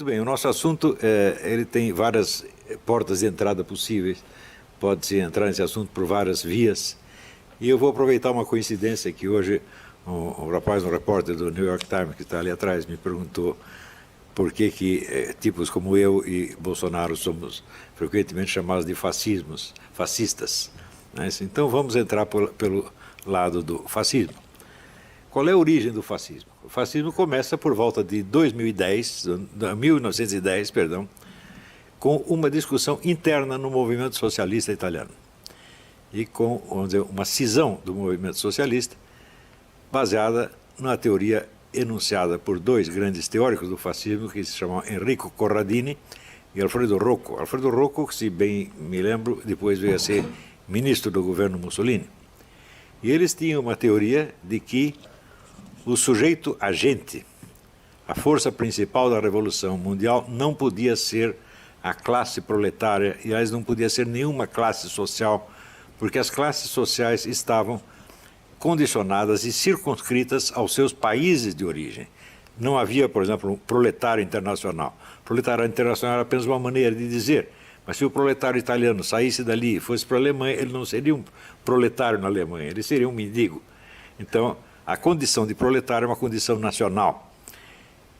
bem, o nosso assunto ele tem várias portas de entrada possíveis, pode-se entrar nesse assunto por várias vias, e eu vou aproveitar uma coincidência que hoje um rapaz, um repórter do New York Times, que está ali atrás, me perguntou por que tipos como eu e Bolsonaro somos frequentemente chamados de fascistas. Né? Então vamos entrar pelo lado do fascismo. Qual é a origem do fascismo? O fascismo começa por volta de 1910, com uma discussão interna no movimento socialista italiano e com, vamos dizer, uma cisão do movimento socialista baseada na teoria enunciada por dois grandes teóricos do fascismo que se chamam Enrico Corradini e Alfredo Rocco. Alfredo Rocco, se bem me lembro, depois veio a ser ministro do governo Mussolini. E eles tinham uma teoria de que o sujeito agente, a força principal da Revolução Mundial, não podia ser a classe proletária, e aliás não podia ser nenhuma classe social, porque as classes sociais estavam condicionadas e circunscritas aos seus países de origem. Não havia, por exemplo, um proletário internacional. Proletário internacional era apenas uma maneira de dizer, mas se o proletário italiano saísse dali e fosse para a Alemanha, ele não seria um proletário na Alemanha, ele seria um mendigo. Então, a condição de proletário é uma condição nacional.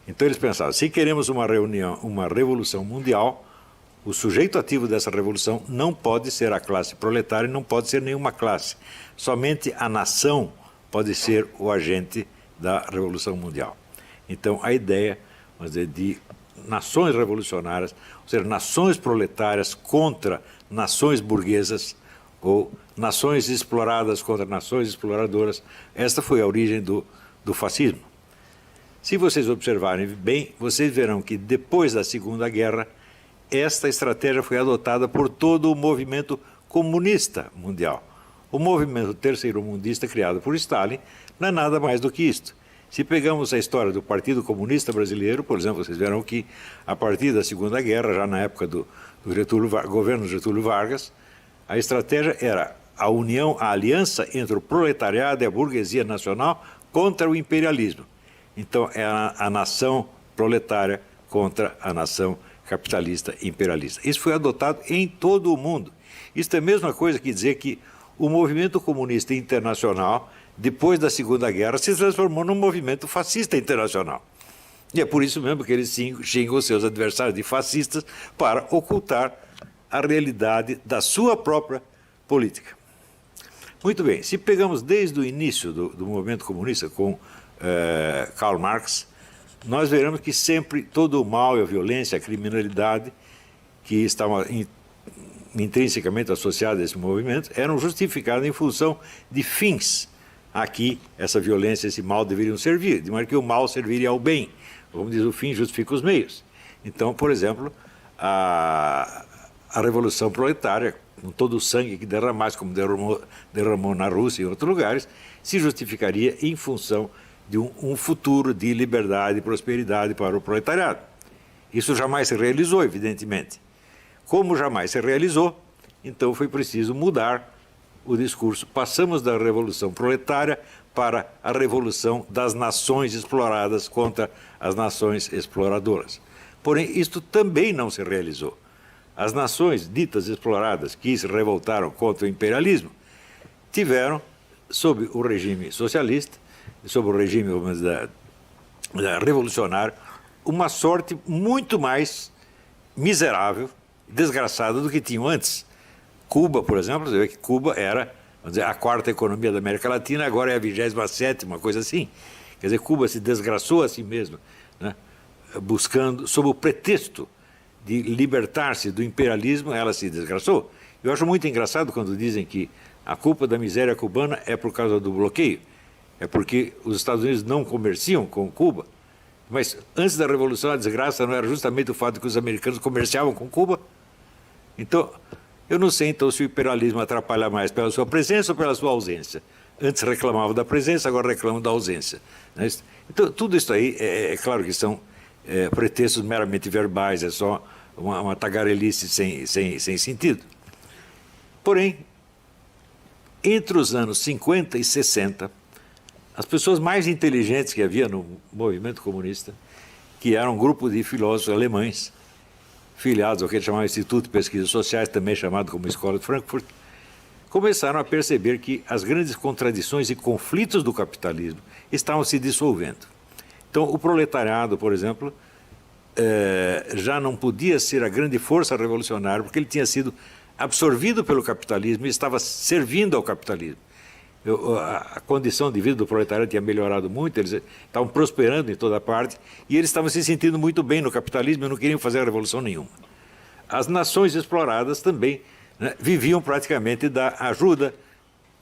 Então eles pensavam, se queremos uma revolução mundial, o sujeito ativo dessa revolução não pode ser a classe proletária, não pode ser nenhuma classe. Somente a nação pode ser o agente da revolução mundial. Então a ideia, vamos dizer, de nações revolucionárias, ou seja, nações proletárias contra nações burguesas, ou nações exploradas contra nações exploradoras, esta foi a origem do fascismo. Se vocês observarem bem, vocês verão que depois da Segunda Guerra, esta estratégia foi adotada por todo o movimento comunista mundial. O movimento terceiro-mundista criado por Stalin não é nada mais do que isto. Se pegamos a história do Partido Comunista Brasileiro, por exemplo, vocês verão que a partir da Segunda Guerra, já na época do governo Getúlio Vargas, a estratégia era a união, a aliança entre o proletariado e a burguesia nacional contra o imperialismo. Então, é a nação proletária contra a nação capitalista imperialista. Isso foi adotado em todo o mundo. Isso é a mesma coisa que dizer que o movimento comunista internacional, depois da Segunda Guerra, se transformou num movimento fascista internacional. E é por isso mesmo que eles xingam os seus adversários de fascistas para ocultar a realidade da sua própria política. Muito bem, se pegamos desde o início do movimento comunista com Karl Marx, nós veremos que sempre todo o mal, a violência, a criminalidade que estavam intrinsecamente associados a esse movimento eram justificados em função de fins a que essa violência, esse mal deveriam servir, de maneira que o mal serviria ao bem. Como diz o fim, justifica os meios. Então, por exemplo, a Revolução Proletária, com todo o sangue que derramasse, como derramou na Rússia e em outros lugares, se justificaria em função de um futuro de liberdade e prosperidade para o proletariado. Isso jamais se realizou, evidentemente. Como jamais se realizou, então foi preciso mudar o discurso. Passamos da revolução proletária para a revolução das nações exploradas contra as nações exploradoras. Porém, isto também não se realizou. As nações ditas exploradas que se revoltaram contra o imperialismo tiveram, sob o regime socialista, sob o regime revolucionário, uma sorte muito mais miserável, desgraçada do que tinham antes. Cuba, por exemplo, você vê que Cuba era, vamos dizer, a quarta economia da América Latina, agora é a 27ª, uma coisa assim. Quer dizer, Cuba se desgraçou a si mesma, né? Buscando, sob o pretexto de libertar-se do imperialismo, ela se desgraçou. Eu acho muito engraçado quando dizem que a culpa da miséria cubana é por causa do bloqueio. É porque os Estados Unidos não comerciam com Cuba. Mas antes da Revolução, a desgraça não era justamente o fato de que os americanos comerciavam com Cuba? Então, eu não sei então se o imperialismo atrapalha mais pela sua presença ou pela sua ausência. Antes reclamavam da presença, agora reclamam da ausência. Então, tudo isso aí, é claro que são pretextos meramente verbais, é só uma tagarelice sem sentido. Porém, entre os anos 50 e 60, as pessoas mais inteligentes que havia no movimento comunista que era um grupo de filósofos alemães, filiados ao que eles chamavam Instituto de Pesquisas Sociais, também chamado como Escola de Frankfurt, começaram a perceber que as grandes contradições e conflitos do capitalismo estavam se dissolvendo. Então, o proletariado, por exemplo, já não podia ser a grande força revolucionária, porque ele tinha sido absorvido pelo capitalismo e estava servindo ao capitalismo. A condição de vida do proletariado tinha melhorado muito, eles estavam prosperando em toda parte e eles estavam se sentindo muito bem no capitalismo e não queriam fazer revolução nenhuma. As nações exploradas também, né, viviam praticamente da ajuda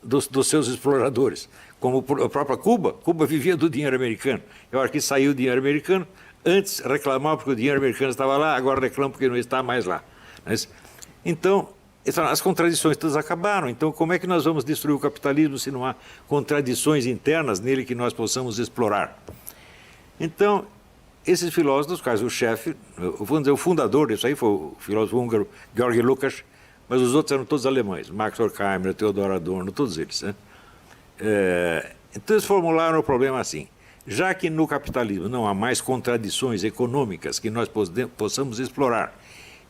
dos seus exploradores, como a própria Cuba. Cuba vivia do dinheiro americano. Eu acho que saiu o dinheiro americano, antes reclamava porque o dinheiro americano estava lá, agora reclama porque não está mais lá. Então, as contradições todas acabaram. Então, como é que nós vamos destruir o capitalismo se não há contradições internas nele que nós possamos explorar? Então, esses filósofos, dos quais o chefe, vamos dizer, o fundador disso aí foi o filósofo húngaro Georg Lukács, mas os outros eram todos alemães, Max Horkheimer, Theodor Adorno, todos eles, né? Então, eles formularam o problema assim: já que no capitalismo não há mais contradições econômicas que nós possamos explorar,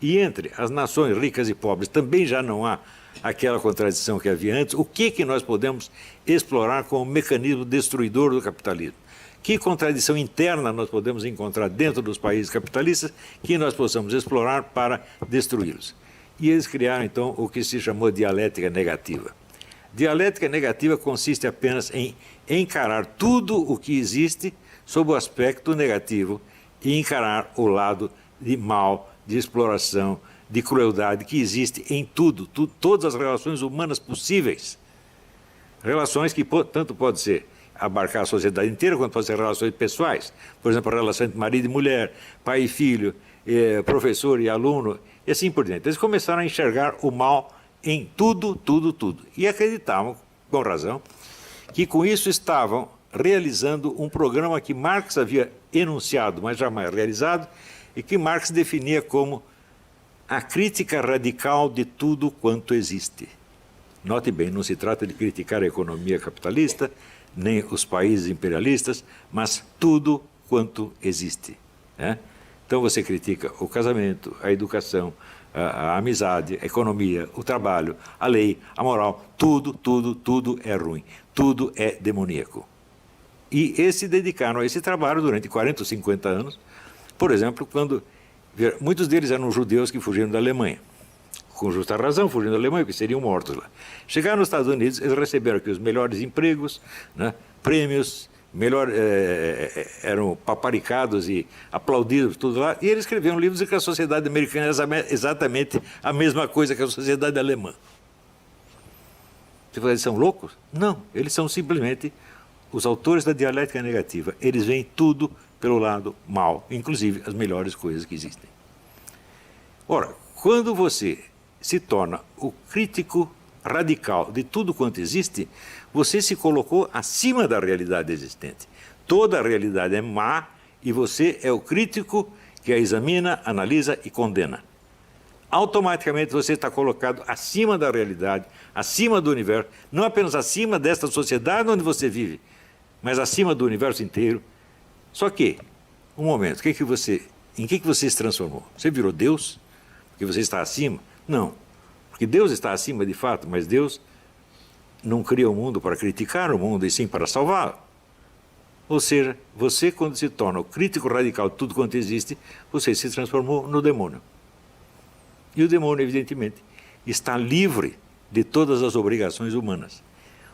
e entre as nações ricas e pobres também já não há aquela contradição que havia antes, o que nós podemos explorar como mecanismo destruidor do capitalismo? Que contradição interna nós podemos encontrar dentro dos países capitalistas que nós possamos explorar para destruí-los? E eles criaram, então, o que se chamou dialética negativa. Dialética negativa consiste apenas em encarar tudo o que existe sob o aspecto negativo e encarar o lado de mal, de exploração, de crueldade que existe em tudo, todas as relações humanas possíveis. Relações que tanto pode ser abarcar a sociedade inteira, quanto pode ser relações pessoais. Por exemplo, a relação entre marido e mulher, pai e filho, professor e aluno, e assim por diante. Eles começaram a enxergar o mal em tudo. E acreditavam, com razão, que com isso estavam realizando um programa que Marx havia enunciado, mas jamais realizado, e que Marx definia como a crítica radical de tudo quanto existe. Note bem, não se trata de criticar a economia capitalista, nem os países imperialistas, mas tudo quanto existe, né? Então você critica o casamento, a educação, a amizade, a economia, o trabalho, a lei, a moral, tudo é ruim, tudo é demoníaco. E eles se dedicaram a esse trabalho durante 40 ou 50 anos. Por exemplo, quando muitos deles eram judeus que fugiram da Alemanha, com justa razão, fugindo da Alemanha, porque seriam mortos lá. Chegaram nos Estados Unidos, eles receberam aqui os melhores empregos, né, prêmios, eram paparicados e aplaudidos, tudo lá, e eles escreveram livros de que a sociedade americana era exatamente a mesma coisa que a sociedade alemã. Você fala, eles são loucos? Não, eles são simplesmente os autores da dialética negativa. Eles veem tudo pelo lado mal, inclusive as melhores coisas que existem. Ora, quando você se torna o crítico radical de tudo quanto existe, você se colocou acima da realidade existente. Toda a realidade é má e você é o crítico que a examina, analisa e condena. Automaticamente você está colocado acima da realidade, acima do universo, não apenas acima desta sociedade onde você vive, mas acima do universo inteiro. Só que, um momento, em que você se transformou? Você virou Deus? Porque você está acima? Não, porque Deus está acima de fato, mas Deus não cria o mundo para criticar o mundo, e sim para salvá-lo. Ou seja, você, quando se torna o crítico radical de tudo quanto existe, você se transformou no demônio. E o demônio, evidentemente, está livre de todas as obrigações humanas.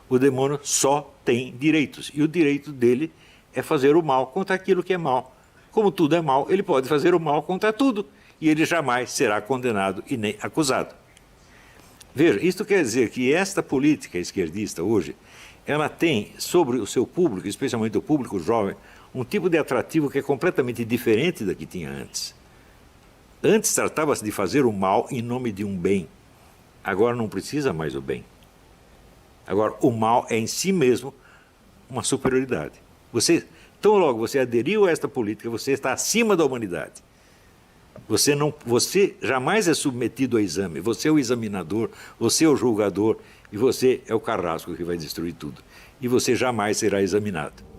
O demônio só tem direitos, e o direito dele é fazer o mal contra aquilo que é mal. Como tudo é mal, ele pode fazer o mal contra tudo, e ele jamais será condenado e nem acusado. Veja, isto quer dizer que esta política esquerdista hoje, ela tem sobre o seu público, especialmente o público jovem, um tipo de atrativo que é completamente diferente da que tinha antes. Antes tratava-se de fazer o mal em nome de um bem. Agora não precisa mais o bem. Agora o mal é em si mesmo uma superioridade. Tão logo você aderiu a esta política, você está acima da humanidade. Você jamais é submetido a exame, você é o examinador, você é o julgador e você é o carrasco que vai destruir tudo. E você jamais será examinado.